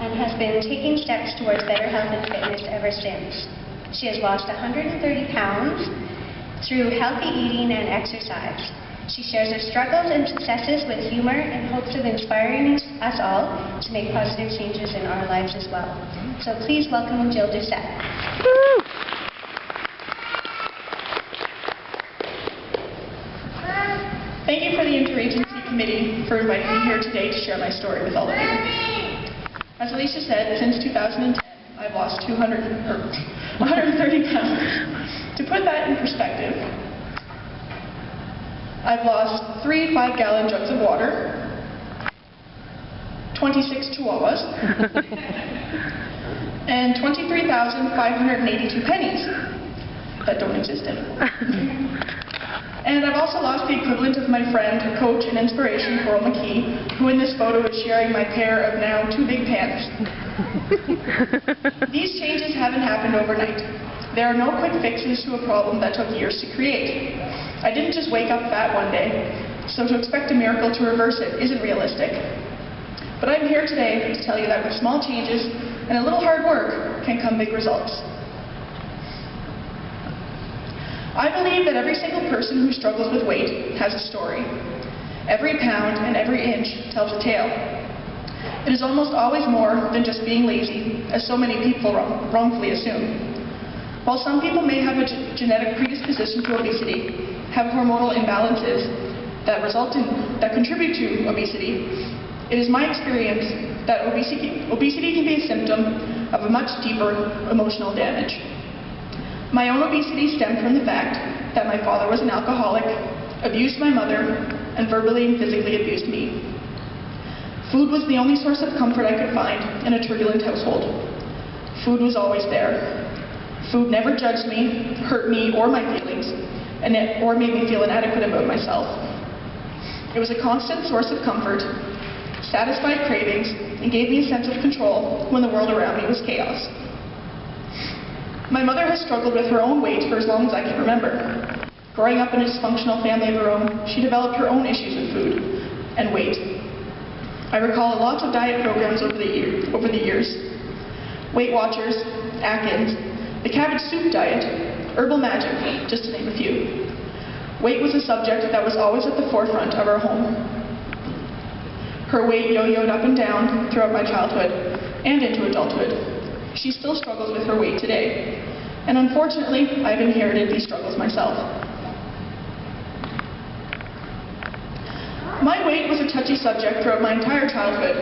and has been taking steps towards better health and fitness ever since. She has lost 130 pounds through healthy eating and exercise. She shares her struggles and successes with humor and hopes of inspiring us all to make positive changes in our lives as well. So please welcome Jill Doucet. Thank you for the Interagency Committee for inviting me here today to share my story with all of you. As Alicia said, since 2010, I've lost 130 pounds. To put that in perspective, I've lost 3 5-gallon jugs of water, 26 chihuahuas, and 23,582 pennies that don't exist anymore. And I've also lost the equivalent of my friend, coach, and inspiration, Coral McKee, who in this photo is sharing my pair of now too big pants. These changes haven't happened overnight. There are no quick fixes to a problem that took years to create. I didn't just wake up fat one day, so to expect a miracle to reverse it isn't realistic. But I'm here today to tell you that with small changes and a little hard work can come big results. I believe that every single person who struggles with weight has a story. Every pound and every inch tells a tale. It is almost always more than just being lazy, as so many people wrongfully assume. While some people may have a genetic predisposition to obesity, have hormonal imbalances that contribute to obesity, it is my experience that obesity can be a symptom of a much deeper emotional damage. My own obesity stemmed from the fact that my father was an alcoholic, abused my mother, and verbally and physically abused me. Food was the only source of comfort I could find in a turbulent household. Food was always there. Food never judged me, hurt me or my feelings, or made me feel inadequate about myself. It was a constant source of comfort, satisfied cravings, and gave me a sense of control when the world around me was chaos. My mother has struggled with her own weight for as long as I can remember. Growing up in a dysfunctional family of her own, she developed her own issues with food and weight. I recall lots of diet programs over the years. Weight Watchers, Atkins, the cabbage soup diet, herbal magic, just to name a few. Weight was a subject that was always at the forefront of our home. Her weight yo-yoed up and down throughout my childhood and into adulthood. She still struggles with her weight today, and unfortunately, I've inherited these struggles myself. My weight was a touchy subject throughout my entire childhood.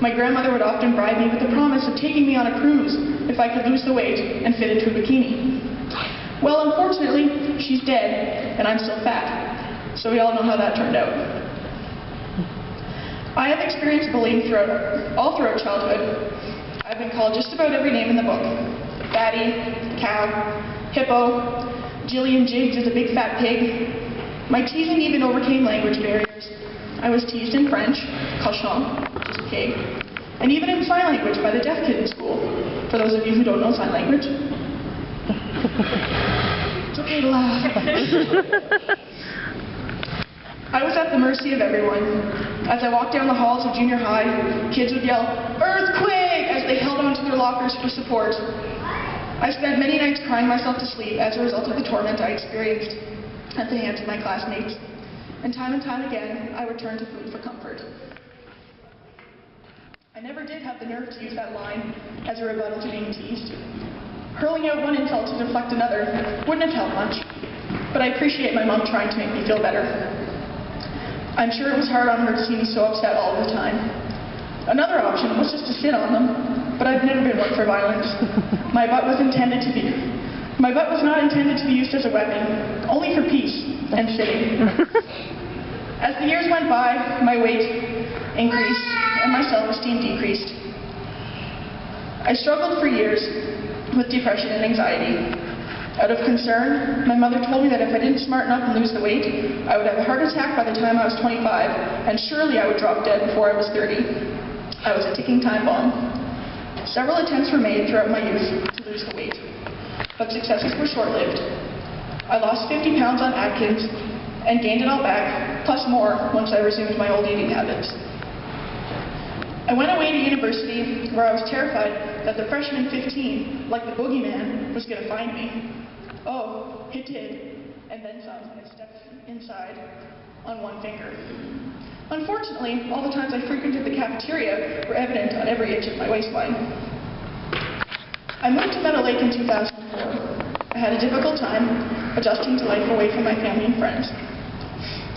My grandmother would often bribe me with the promise of taking me on a cruise if I could lose the weight and fit into a bikini. Well, unfortunately, she's dead, and I'm still fat, so we all know how that turned out. I have experienced bullying all throughout childhood. I've been called just about every name in the book. Fatty, cow, hippo, Jillian Jigs is a big fat pig. My teasing even overcame language barriers. I was teased in French, cochon, which is pig, and even in sign language by the deaf kid in school, for those of you who don't know sign language. It's okay to laugh. I was at the mercy of everyone. As I walked down the halls of junior high, kids would yell, "Earthquake!" as they held onto their lockers for support. I spent many nights crying myself to sleep as a result of the torment I experienced at the hands of my classmates. And time again, I would turn to food for comfort. I never did have the nerve to use that line as a rebuttal to being teased. Hurling out one insult to deflect another wouldn't have helped much, but I appreciate my mom trying to make me feel better. I'm sure it was hard on her to see me so upset all the time. Another option was just to sit on them, but I've never been one for violence. My butt was not intended to be used as a weapon, only for peace and sitting. As the years went by, my weight increased and my self-esteem decreased. I struggled for years with depression and anxiety. Out of concern, my mother told me that if I didn't smarten up and lose the weight, I would have a heart attack by the time I was 25, and surely I would drop dead before I was 30. I was a ticking time bomb. Several attempts were made throughout my youth to lose the weight, but successes were short-lived. I lost 50 pounds on Atkins and gained it all back, plus more, once I resumed my old eating habits. I went away to university where I was terrified that the freshman 15, like the boogeyman, was going to find me. Oh, it did, and then some. I stepped inside on one finger. Unfortunately, all the times I frequented the cafeteria were evident on every inch of my waistline. I moved to Meadow Lake in 2004. I had a difficult time adjusting to life away from my family and friends.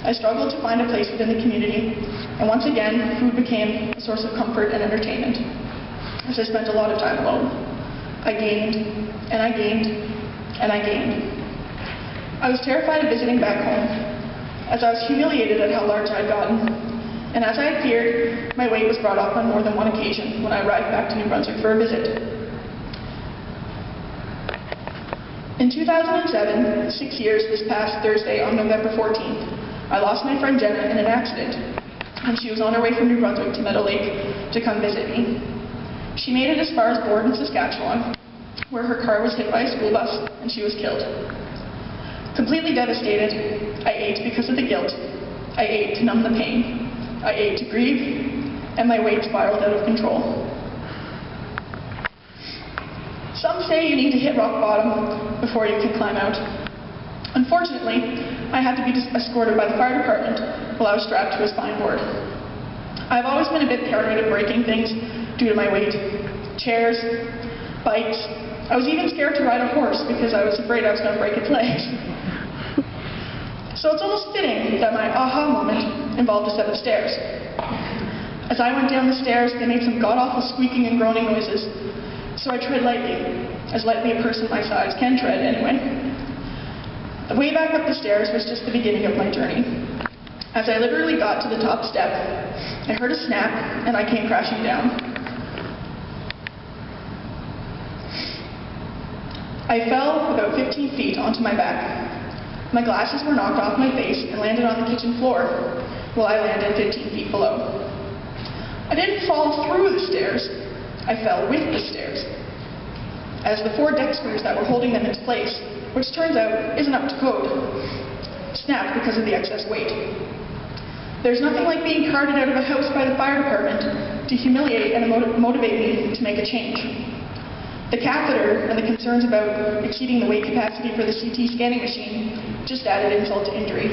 I struggled to find a place within the community, and once again, food became a source of comfort and entertainment, as I spent a lot of time alone. I gained, and I gained, and I gained. I was terrified of visiting back home, as I was humiliated at how large I had gotten, and as I had feared, my weight was brought up on more than one occasion when I arrived back to New Brunswick for a visit. In 2007, 6 years this past Thursday on November 14th, I lost my friend Jenna in an accident, and she was on her way from New Brunswick to Meadow Lake to come visit me. She made it as far as Borden, Saskatchewan, where her car was hit by a school bus and she was killed. Completely devastated, I ate because of the guilt. I ate to numb the pain. I ate to grieve, and my weight spiraled out of control. Some say you need to hit rock bottom before you can climb out. Unfortunately, I had to be escorted by the fire department while I was strapped to a spine board. I've always been a bit paranoid of breaking things due to my weight. Chairs, bikes. I was even scared to ride a horse because I was afraid I was going to break its legs. So it's almost fitting that my aha moment involved a set of stairs. As I went down the stairs, they made some god-awful squeaking and groaning noises, so I tread lightly, as lightly a person my size can tread anyway. The way back up the stairs was just the beginning of my journey. As I literally got to the top step, I heard a snap and I came crashing down. I fell about 15 feet onto my back. My glasses were knocked off my face and landed on the kitchen floor, while I landed 15 feet below. I didn't fall through the stairs, I fell with the stairs, as the 4 deck screws that were holding them into place, which turns out isn't up to code, snapped because of the excess weight. There's nothing like being carted out of a house by the fire department to humiliate and motivate me to make a change. The catheter and the concerns about exceeding the weight capacity for the CT scanning machine just added insult to injury.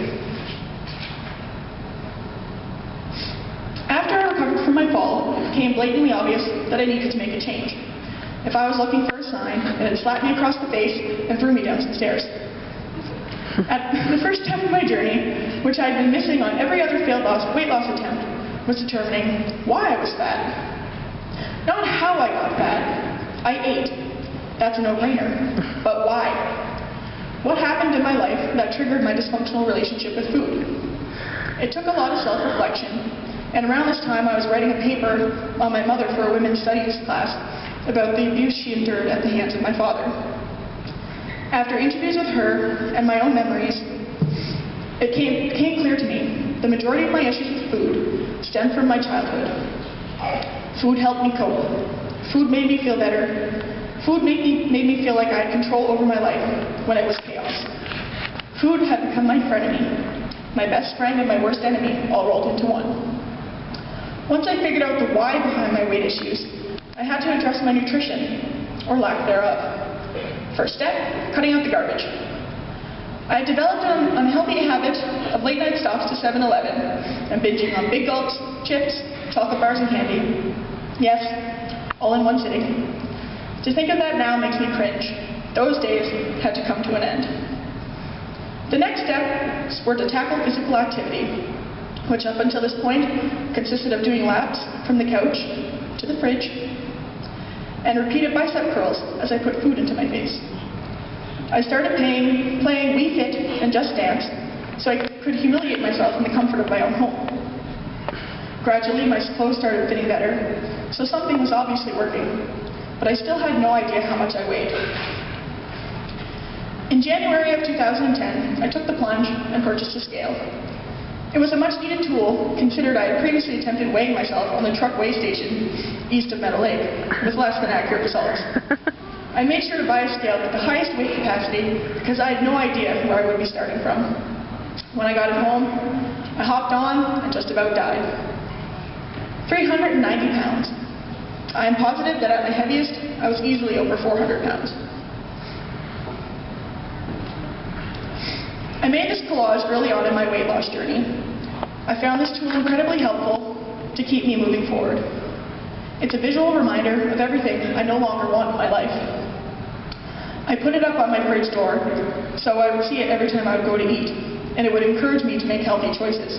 After I recovered from my fall, it became blatantly obvious that I needed to make a change. If I was looking for a sign, it had slapped me across the face and threw me down some stairs. At the first step of my journey, which I had been missing on every other failed weight loss attempt, was determining why I was fat. Not how I got fat. I ate. That's a no-brainer. But why? What happened in my life that triggered my dysfunctional relationship with food? It took a lot of self-reflection, and around this time I was writing a paper on my mother for a women's studies class about the abuse she endured at the hands of my father. After interviews with her and my own memories, it became clear to me the majority of my issues with food stemmed from my childhood. Food helped me cope. Food made me feel better. Food made me feel like I had control over my life when it was chaos. Food had become my frenemy, my best friend and my worst enemy, all rolled into one. Once I figured out the why behind my weight issues, I had to address my nutrition, or lack thereof. First step, cutting out the garbage. I had developed an unhealthy habit of late-night stops to 7-Eleven and binging on big gulps, chips, chocolate bars, and candy. Yes, all in one sitting. To think of that now makes me cringe. Those days had to come to an end. The next step were to tackle physical activity, which up until this point consisted of doing laps from the couch to the fridge and repeated bicep curls as I put food into my face. I started playing Wii Fit and Just Dance so I could humiliate myself in the comfort of my own home. Gradually, my clothes started fitting better, so something was obviously working, but I still had no idea how much I weighed. In January of 2010, I took the plunge and purchased a scale. It was a much-needed tool, considered I had previously attempted weighing myself on the truck weigh station east of Meadow Lake, with less than accurate results. I made sure to buy a scale with the highest weight capacity because I had no idea where I would be starting from. When I got it home, I hopped on and just about died. 390 pounds. I am positive that at my heaviest, I was easily over 400 pounds. I made this collage early on in my weight loss journey. I found this tool incredibly helpful to keep me moving forward. It's a visual reminder of everything I no longer want in my life. I put it up on my fridge door so I would see it every time I would go to eat, and it would encourage me to make healthy choices,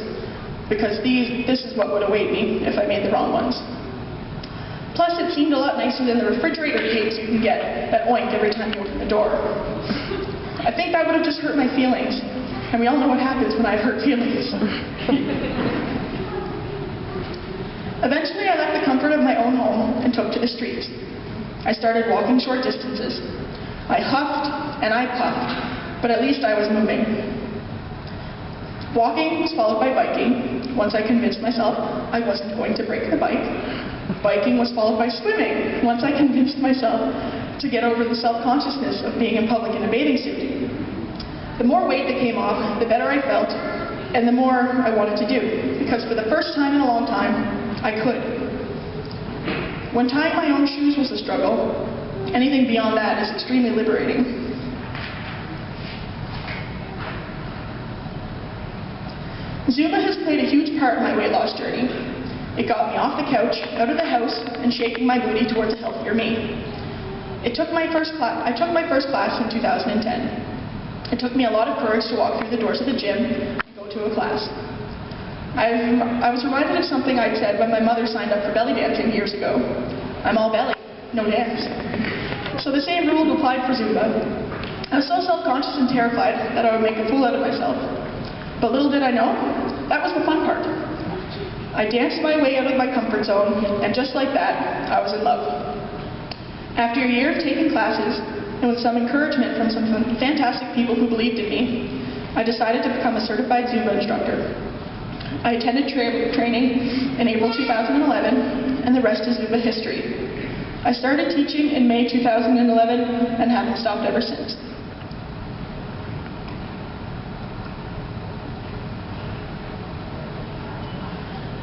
because this is what would await me if I made the wrong ones. Plus, it seemed a lot nicer than the refrigerator cakes you can get that oink every time you open the door. I think that would have just hurt my feelings, and we all know what happens when I hurt feelings. Eventually, I left the comfort of my own home and took to the streets. I started walking short distances. I huffed and I puffed, but at least I was moving. Walking was followed by biking. Once I convinced myself I wasn't going to break the bike. Biking was followed by swimming. Once I convinced myself to get over the self-consciousness of being in public in a bathing suit. The more weight that came off, the better I felt, and the more I wanted to do, because for the first time in a long time, I could. When tying my own shoes was a struggle, anything beyond that is extremely liberating. Zumba has played a huge part in my weight loss journey. It got me off the couch, out of the house, and shaping my booty towards a healthier me. I took my first class in 2010. It took me a lot of courage to walk through the doors of the gym and go to a class. I was reminded of something I'd said when my mother signed up for belly dancing years ago. I'm all belly, no dance. So the same rule applied for Zumba. I was so self-conscious and terrified that I would make a fool out of myself. But little did I know, that was the fun part. I danced my way out of my comfort zone, and just like that, I was in love. After a year of taking classes, and with some encouragement from some fantastic people who believed in me, I decided to become a certified Zumba instructor. I attended training in April 2011, and the rest is Zumba history. I started teaching in May 2011 and haven't stopped ever since.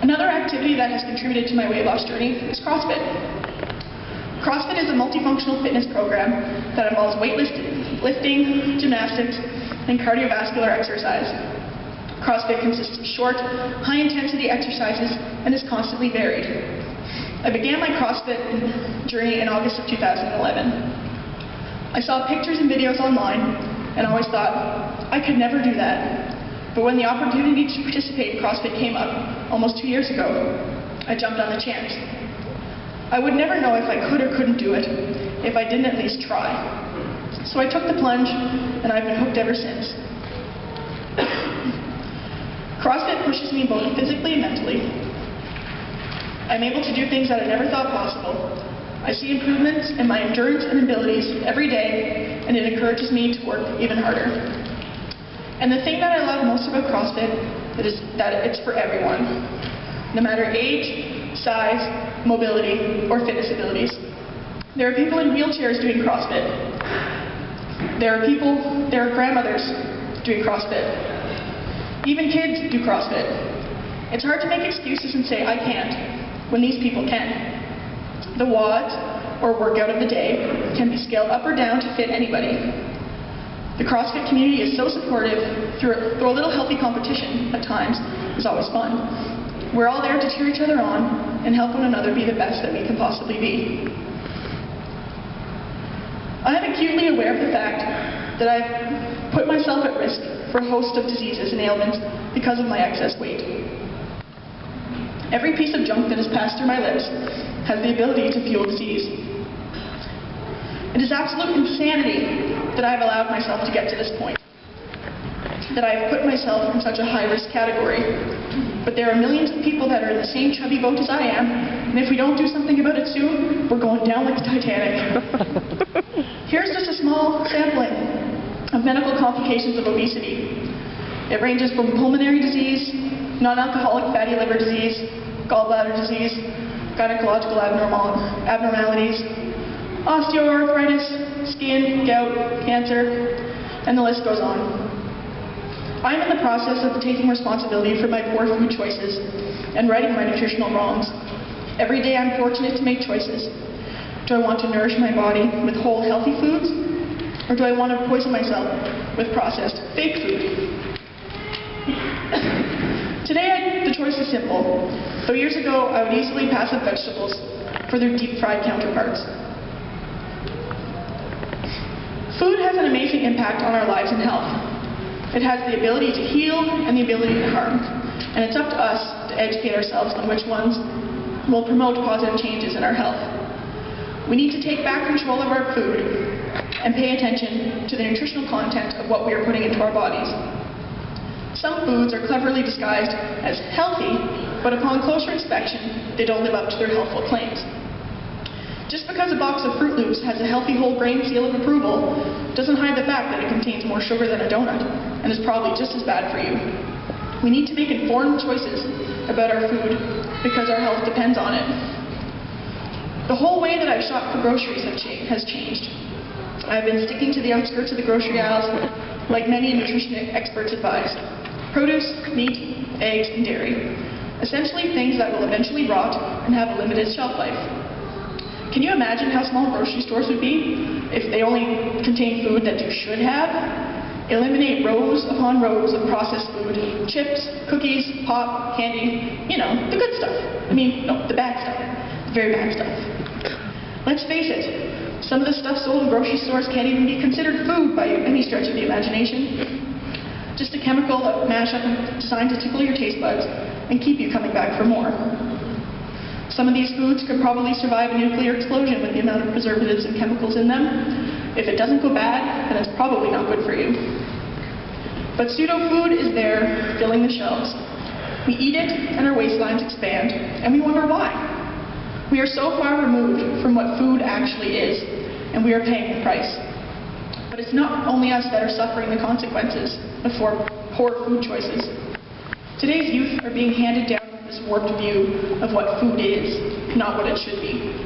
Another activity that has contributed to my weight loss journey is CrossFit. CrossFit is a multifunctional fitness program that involves weightlifting, gymnastics, and cardiovascular exercise. CrossFit consists of short, high-intensity exercises and is constantly varied. I began my CrossFit journey in August of 2011. I saw pictures and videos online and always thought, I could never do that. But when the opportunity to participate in CrossFit came up almost 2 years ago, I jumped on the chance. I would never know if I could or couldn't do it if I didn't at least try. So I took the plunge, and I've been hooked ever since. CrossFit pushes me both physically and mentally. I'm able to do things that I never thought possible. I see improvements in my endurance and abilities every day, and it encourages me to work even harder. And the thing that I love most about CrossFit is that it's for everyone, no matter age, size, mobility, or fitness abilities. There are people in wheelchairs doing CrossFit. There are grandmothers doing CrossFit. Even kids do CrossFit. It's hard to make excuses and say, I can't, when these people can. The WOD, or workout of the day, can be scaled up or down to fit anybody. The CrossFit community is so supportive, through a little healthy competition at times is always fun. We're all there to cheer each other on and help one another be the best that we can possibly be. I am acutely aware of the fact that I've put myself at risk for a host of diseases and ailments because of my excess weight. Every piece of junk that has passed through my lips has the ability to fuel disease. It is absolute insanity that I have allowed myself to get to this point, that I have put myself in such a high-risk category. But there are millions of people that are in the same chubby boat as I am, and if we don't do something about it soon, we're going down like the Titanic. Here's just a small sampling of medical complications of obesity. It ranges from pulmonary disease, non-alcoholic fatty liver disease, gallbladder disease, gynecological abnormalities, osteoarthritis, skin, gout, cancer, and the list goes on. I'm in the process of taking responsibility for my poor food choices and righting my nutritional wrongs. Every day I'm fortunate to make choices. Do I want to nourish my body with whole, healthy foods? Or do I want to poison myself with processed, fake food? Today, the choice is simple. Though years ago, I would easily pass up vegetables for their deep-fried counterparts. Food has an amazing impact on our lives and health. It has the ability to heal and the ability to harm. And it's up to us to educate ourselves on which ones will promote positive changes in our health. We need to take back control of our food and pay attention to the nutritional content of what we are putting into our bodies. Some foods are cleverly disguised as healthy, but upon closer inspection, they don't live up to their healthful claims. Just because a box of Fruit Loops has a healthy whole grain seal of approval doesn't hide the fact that it contains more sugar than a donut and is probably just as bad for you. We need to make informed choices about our food because our health depends on it. The whole way that I've shopped for groceries has changed. I've been sticking to the outskirts of the grocery aisles like many nutrition experts advise. Produce, meat, eggs, and dairy. Essentially things that will eventually rot and have a limited shelf life. Can you imagine how small grocery stores would be if they only contained food that you should have? Eliminate rows upon rows of processed food, chips, cookies, pop, candy, you know, the good stuff. No, the bad stuff. The very bad stuff. Let's face it, some of the stuff sold in grocery stores can't even be considered food by any stretch of the imagination. Just a chemical mashup designed to tickle your taste buds and keep you coming back for more. Some of these foods could probably survive a nuclear explosion with the amount of preservatives and chemicals in them. If it doesn't go bad, then it's probably not good for you. But pseudo-food is there, filling the shelves. We eat it, and our waistlines expand, and we wonder why. We are so far removed from what food actually is, and we are paying the price. But it's not only us that are suffering the consequences of poor food choices. Today's youth are being handed down this warped view of what food is, not what it should be.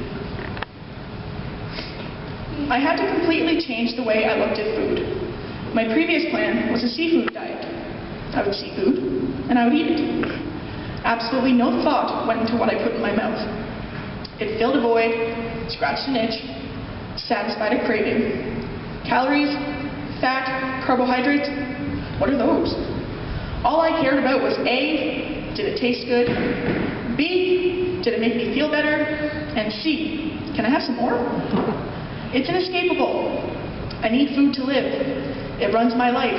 I had to completely change the way I looked at food. My previous plan was a seafood diet. I would see food, and I would eat it. Absolutely no thought went into what I put in my mouth. It filled a void, scratched an itch, satisfied a craving. Calories, fat, carbohydrates, what are those? All I cared about was A, did it taste good? B, did it make me feel better? And C, can I have some more? It's inescapable. I need food to live. It runs my life.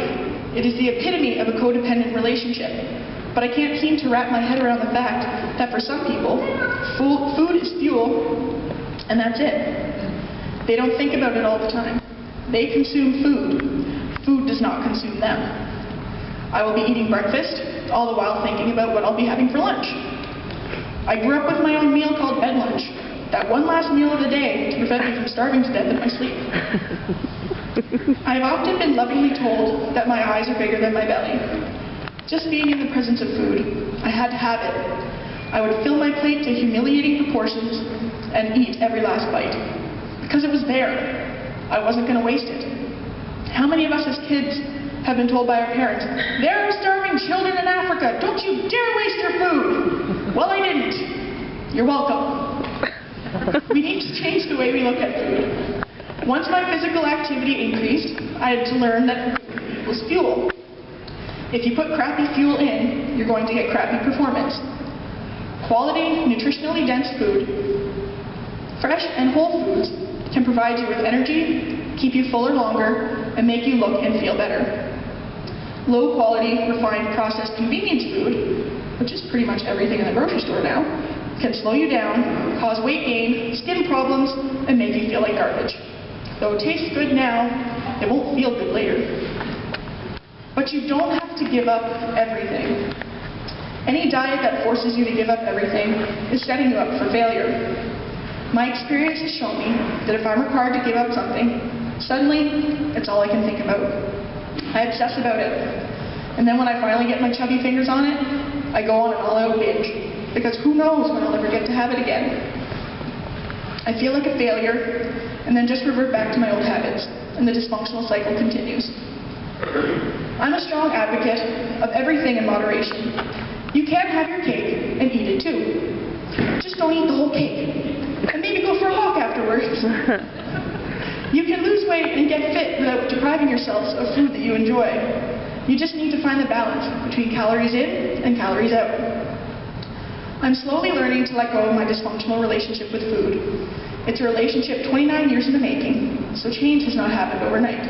It is the epitome of a codependent relationship. But I can't seem to wrap my head around the fact that for some people, food is fuel, and that's it. They don't think about it all the time. They consume food. Food does not consume them. I will be eating breakfast, all the while thinking about what I'll be having for lunch. I grew up with my own meal called bed lunch. That one last meal of the day to prevent me from starving to death in my sleep. I have often been lovingly told that my eyes are bigger than my belly. Just being in the presence of food, I had to have it. I would fill my plate to humiliating proportions and eat every last bite. Because it was there. I wasn't going to waste it. How many of us as kids have been told by our parents, "There are starving children in Africa, don't you dare waste your food"? Well, I didn't. You're welcome. We need to change the way we look at food. Once my physical activity increased, I had to learn that food equals fuel. If you put crappy fuel in, you're going to get crappy performance. Quality, nutritionally dense food, fresh and whole foods, can provide you with energy, keep you fuller longer, and make you look and feel better. Low quality, refined, processed convenience food, which is pretty much everything in the grocery store now, can slow you down, cause weight gain, skin problems, and make you feel like garbage. Though it tastes good now, it won't feel good later. But you don't have to give up everything. Any diet that forces you to give up everything is setting you up for failure. My experience has shown me that if I'm required to give up something, suddenly it's all I can think about. I obsess about it. And then when I finally get my chubby fingers on it, I go on an all-out binge. Because who knows when I'll ever get to have it again. I feel like a failure, and then just revert back to my old habits, and the dysfunctional cycle continues. I'm a strong advocate of everything in moderation. You can have your cake and eat it too. Just don't eat the whole cake. And maybe go for a walk afterwards. You can lose weight and get fit without depriving yourselves of food that you enjoy. You just need to find the balance between calories in and calories out. I'm slowly learning to let go of my dysfunctional relationship with food. It's a relationship 29 years in the making, so change has not happened overnight.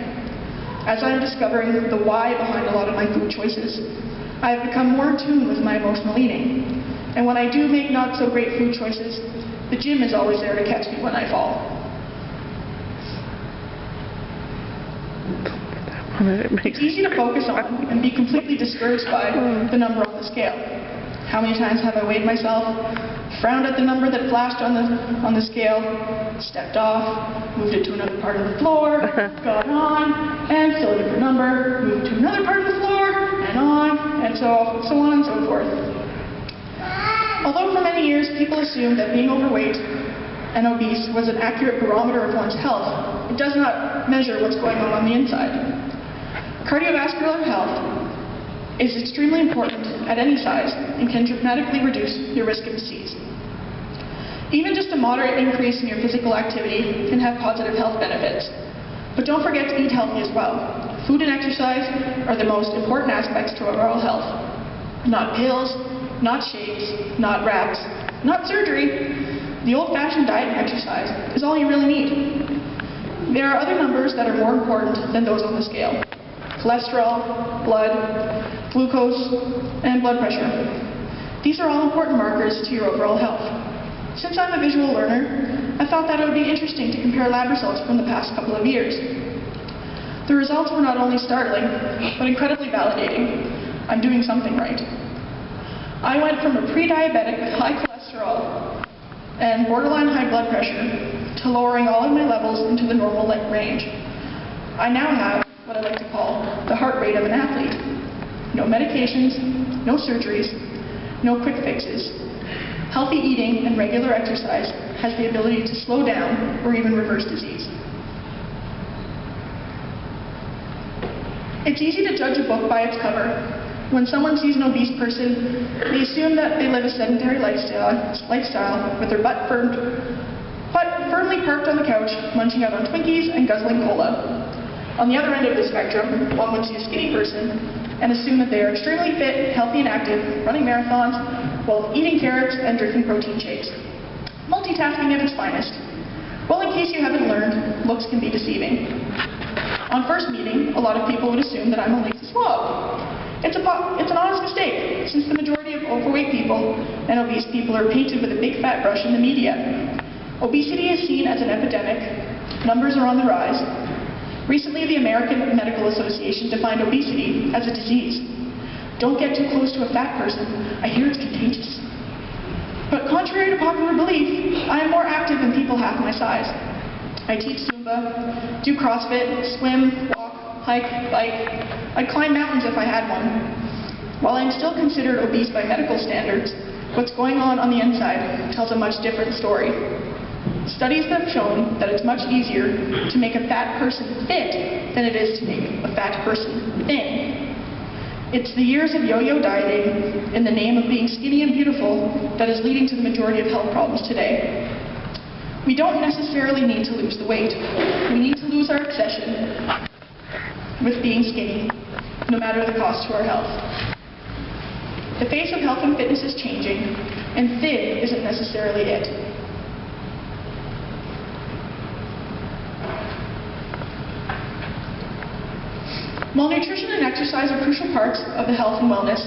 As I'm discovering the why behind a lot of my food choices, I have become more in tune with my emotional eating. And when I do make not so great food choices, the gym is always there to catch me when I fall. It's easy to focus on and be completely discouraged by the number on the scale. How many times have I weighed myself, frowned at the number that flashed on the scale, stepped off, moved it to another part of the floor, got on, and still a different number, moved to another part of the floor, and on, and so on and so forth. Although for many years people assumed that being overweight and obese was an accurate barometer of one's health, it does not measure what's going on the inside. Cardiovascular health is extremely important at any size and can dramatically reduce your risk of disease. Even just a moderate increase in your physical activity can have positive health benefits. But don't forget to eat healthy as well. Food and exercise are the most important aspects to overall health. Not pills, not shakes, not wraps, not surgery. The old-fashioned diet and exercise is all you really need. There are other numbers that are more important than those on the scale. Cholesterol, blood, glucose, and blood pressure. These are all important markers to your overall health. Since I'm a visual learner, I thought that it would be interesting to compare lab results from the past couple of years. The results were not only startling, but incredibly validating. I'm doing something right. I went from a pre-diabetic with high cholesterol and borderline high blood pressure to lowering all of my levels into the normal range. I now have what I like to call the heart rate of an athlete. No medications, no surgeries, no quick fixes. Healthy eating and regular exercise has the ability to slow down or even reverse disease. It's easy to judge a book by its cover. When someone sees an obese person, they assume that they live a sedentary lifestyle with their butt firmly parked on the couch, munching out on Twinkies and guzzling cola. On the other end of the spectrum, one would see a skinny person and assume that they are extremely fit, healthy and active, running marathons, while eating carrots and drinking protein shakes. Multitasking at its finest. Well, in case you haven't learned, looks can be deceiving. On first meeting, a lot of people would assume that I'm a lazy slob. It's an honest mistake, since the majority of overweight people and obese people are painted with a big fat brush in the media. Obesity is seen as an epidemic. Numbers are on the rise. Recently, the American Medical Association defined obesity as a disease. Don't get too close to a fat person. I hear it's contagious. But contrary to popular belief, I am more active than people half my size. I teach Zumba, do CrossFit, swim, walk, hike, bike. I'd climb mountains if I had one. While I'm still considered obese by medical standards, what's going on the inside tells a much different story. Studies have shown that it's much easier to make a fat person fit than it is to make a fat person thin. It's the years of yo-yo dieting in the name of being skinny and beautiful that is leading to the majority of health problems today. We don't necessarily need to lose the weight. We need to lose our obsession with being skinny, no matter the cost to our health. The face of health and fitness is changing, and thin isn't necessarily it. While nutrition and exercise are crucial parts of the health and wellness,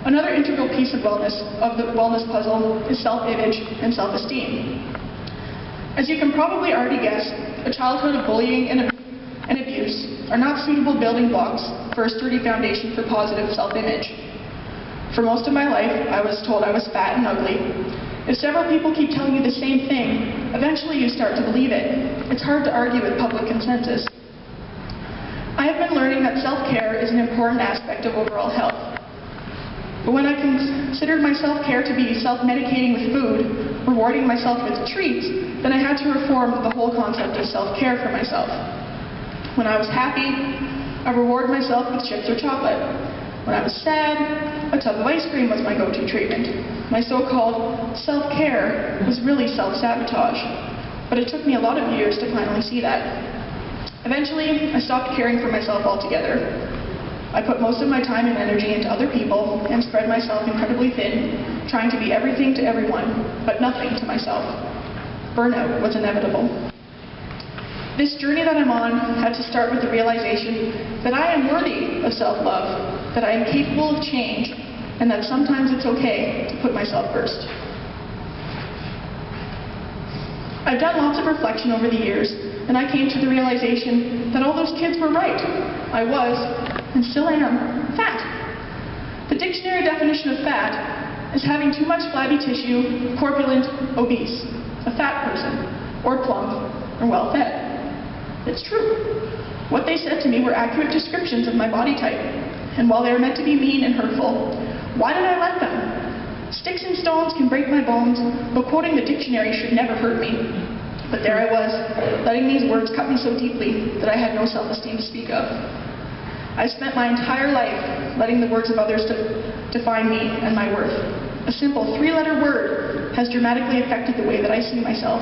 another integral piece of the wellness puzzle is self-image and self-esteem. As you can probably already guess, a childhood of bullying and abuse are not suitable building blocks for a sturdy foundation for positive self-image. For most of my life, I was told I was fat and ugly. If several people keep telling you the same thing, eventually you start to believe it. It's hard to argue with public consensus. I have been learning that self-care is an important aspect of overall health. But when I considered my self-care to be self-medicating with food, rewarding myself with treats, then I had to reform the whole concept of self-care for myself. When I was happy, I rewarded myself with chips or chocolate. When I was sad, a tub of ice cream was my go-to treatment. My so-called self-care was really self-sabotage, but it took me a lot of years to finally see that. Eventually, I stopped caring for myself altogether. I put most of my time and energy into other people and spread myself incredibly thin, trying to be everything to everyone, but nothing to myself. Burnout was inevitable. This journey that I'm on had to start with the realization that I am worthy of self-love, that I am capable of change, and that sometimes it's okay to put myself first. I've done lots of reflection over the years, and I came to the realization that all those kids were right. I was, and still am, fat. The dictionary definition of fat is having too much flabby tissue, corpulent, obese, a fat person, or plump, or well-fed. It's true. What they said to me were accurate descriptions of my body type, and while they were meant to be mean and hurtful, why did I let them? Sticks and stones can break my bones, but quoting the dictionary should never hurt me. But there I was, letting these words cut me so deeply that I had no self-esteem to speak of. I spent my entire life letting the words of others define me and my worth. A simple 3-letter word has dramatically affected the way that I see myself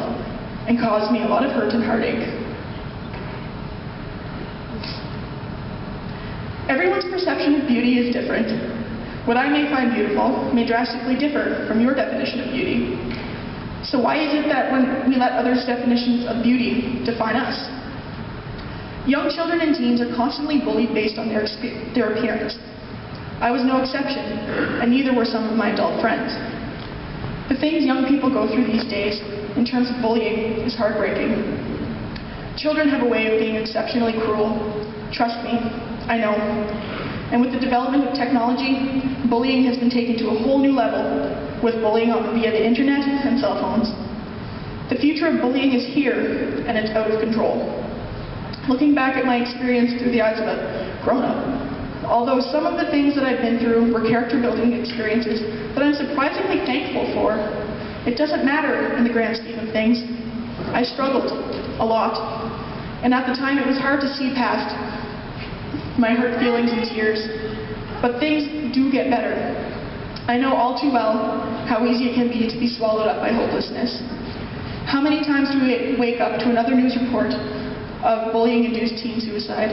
and caused me a lot of hurt and heartache. Everyone's perception of beauty is different. What I may find beautiful may drastically differ from your definition of beauty. So why is it that when we let others' definitions of beauty define us? Young children and teens are constantly bullied based on their appearance. I was no exception, and neither were some of my adult friends. The things young people go through these days in terms of bullying is heartbreaking. Children have a way of being exceptionally cruel. Trust me, I know. And with the development of technology, bullying has been taken to a whole new level with bullying via the internet and cell phones. The future of bullying is here, and it's out of control. Looking back at my experience through the eyes of a grown-up, although some of the things that I've been through were character-building experiences that I'm surprisingly thankful for, it doesn't matter in the grand scheme of things. I struggled a lot, and at the time it was hard to see past my hurt feelings and tears, but things do get better. I know all too well how easy it can be to be swallowed up by hopelessness. How many times do we wake up to another news report of bullying-induced teen suicide?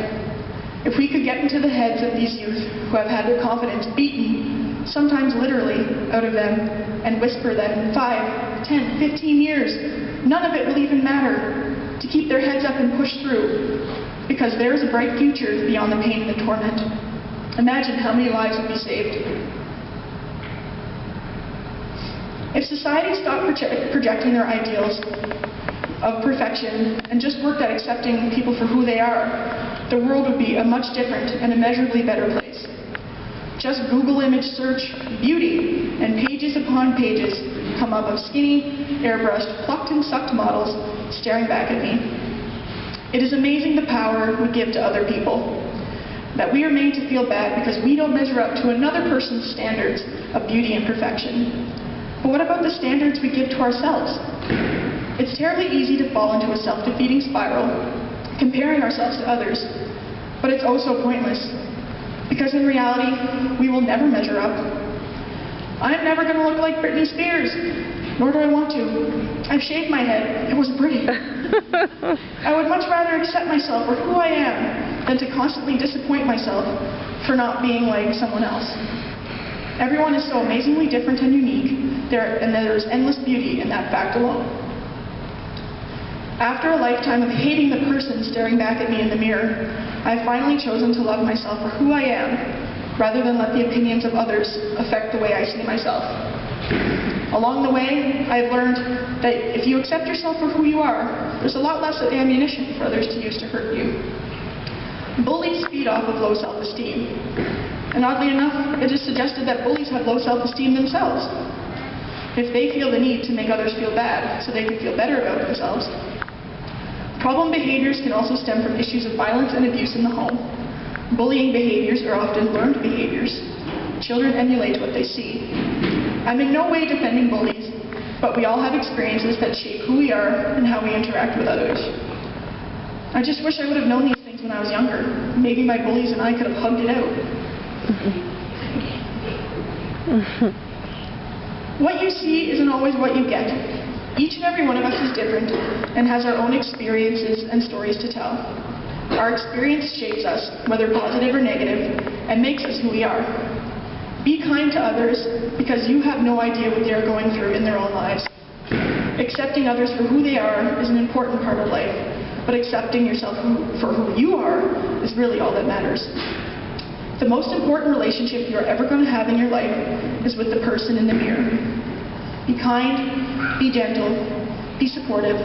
If we could get into the heads of these youth who have had their confidence beaten, sometimes literally, out of them, and whisper that in 5, 10, 15 years, none of it will even matter, to keep their heads up and push through, because there is a bright future beyond the pain and the torment. Imagine how many lives would be saved. If society stopped projecting their ideals of perfection and just worked at accepting people for who they are, the world would be a much different and immeasurably better place. Just Google image search beauty, and pages upon pages come up of skinny, airbrushed, plucked and sucked models staring back at me. It is amazing the power we give to other people, that we are made to feel bad because we don't measure up to another person's standards of beauty and perfection. But what about the standards we give to ourselves? It's terribly easy to fall into a self-defeating spiral, comparing ourselves to others, but it's also pointless, because in reality, we will never measure up. I'm never going to look like Britney Spears, nor do I want to. I've shaved my head. It was pretty. I would much rather accept myself for who I am than to constantly disappoint myself for not being like someone else. Everyone is so amazingly different and unique, and there's endless beauty in that fact alone. After a lifetime of hating the person staring back at me in the mirror, I've finally chosen to love myself for who I am, rather than let the opinions of others affect the way I see myself. Along the way, I've learned that if you accept yourself for who you are, there's a lot less ammunition for others to use to hurt you. Bullies feed off of low self-esteem. And oddly enough, it is suggested that bullies have low self-esteem themselves, if they feel the need to make others feel bad so they can feel better about themselves. Problem behaviors can also stem from issues of violence and abuse in the home. Bullying behaviors are often learned behaviors. Children emulate what they see. I'm in no way defending bullies, but we all have experiences that shape who we are and how we interact with others. I just wish I would have known these things when I was younger. Maybe my bullies and I could have hugged it out. What you see isn't always what you get. Each and every one of us is different and has our own experiences and stories to tell. Our experience shapes us, whether positive or negative, and makes us who we are. Be kind to others because you have no idea what they are going through in their own lives. Accepting others for who they are is an important part of life, but accepting yourself for who you are is really all that matters. The most important relationship you're ever going to have in your life is with the person in the mirror. Be kind, be gentle, be supportive,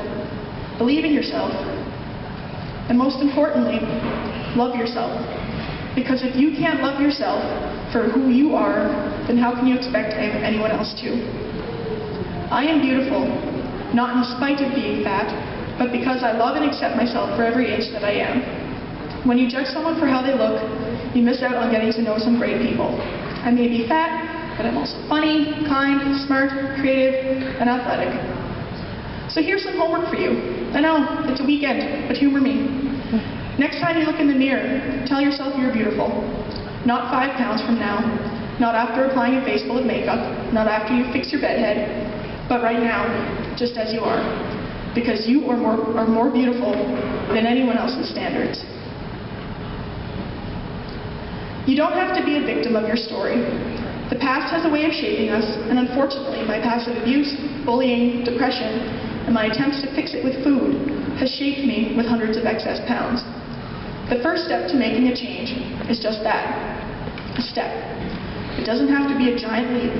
believe in yourself, and most importantly, love yourself. Because if you can't love yourself for who you are, then how can you expect anyone else to? I am beautiful, not in spite of being fat, but because I love and accept myself for every inch that I am. When you judge someone for how they look, you miss out on getting to know some great people. I may be fat, but I'm also funny, kind, smart, creative, and athletic. So here's some homework for you. I know, it's a weekend, but humor me. Next time you look in the mirror, tell yourself you're beautiful. Not 5 pounds from now, not after applying a face full of makeup, not after you fix your bedhead, but right now, just as you are. Because you are more beautiful than anyone else's standards. You don't have to be a victim of your story. The past has a way of shaping us, and unfortunately, my past of abuse, bullying, depression, and my attempts to fix it with food has shaped me with hundreds of excess pounds. The first step to making a change is just that, a step. It doesn't have to be a giant leap,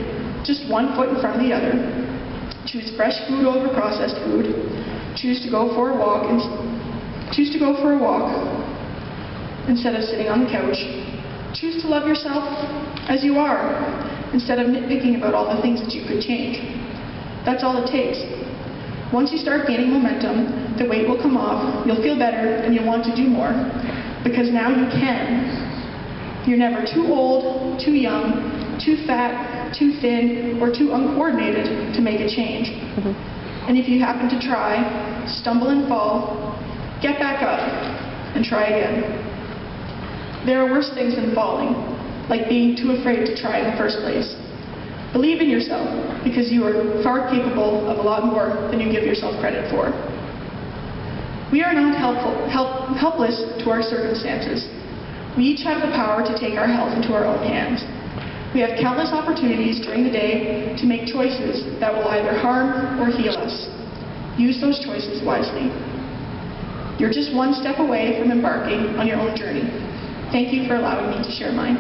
just one foot in front of the other. Choose fresh food over processed food. Choose to go for a walk instead of sitting on the couch. Choose to love yourself as you are, instead of nitpicking about all the things that you could change. That's all it takes. Once you start gaining momentum, the weight will come off, you'll feel better, and you'll want to do more. Because now you can. You're never too old, too young, too fat, too thin, or too uncoordinated to make a change. And if you happen to try, stumble and fall, get back up, and try again. There are worse things than falling, like being too afraid to try in the first place. Believe in yourself, because you are far capable of a lot more than you give yourself credit for. We are not helpless to our circumstances. We each have the power to take our health into our own hands. We have countless opportunities during the day to make choices that will either harm or heal us. Use those choices wisely. You're just one step away from embarking on your own journey. Thank you for allowing me to share mine.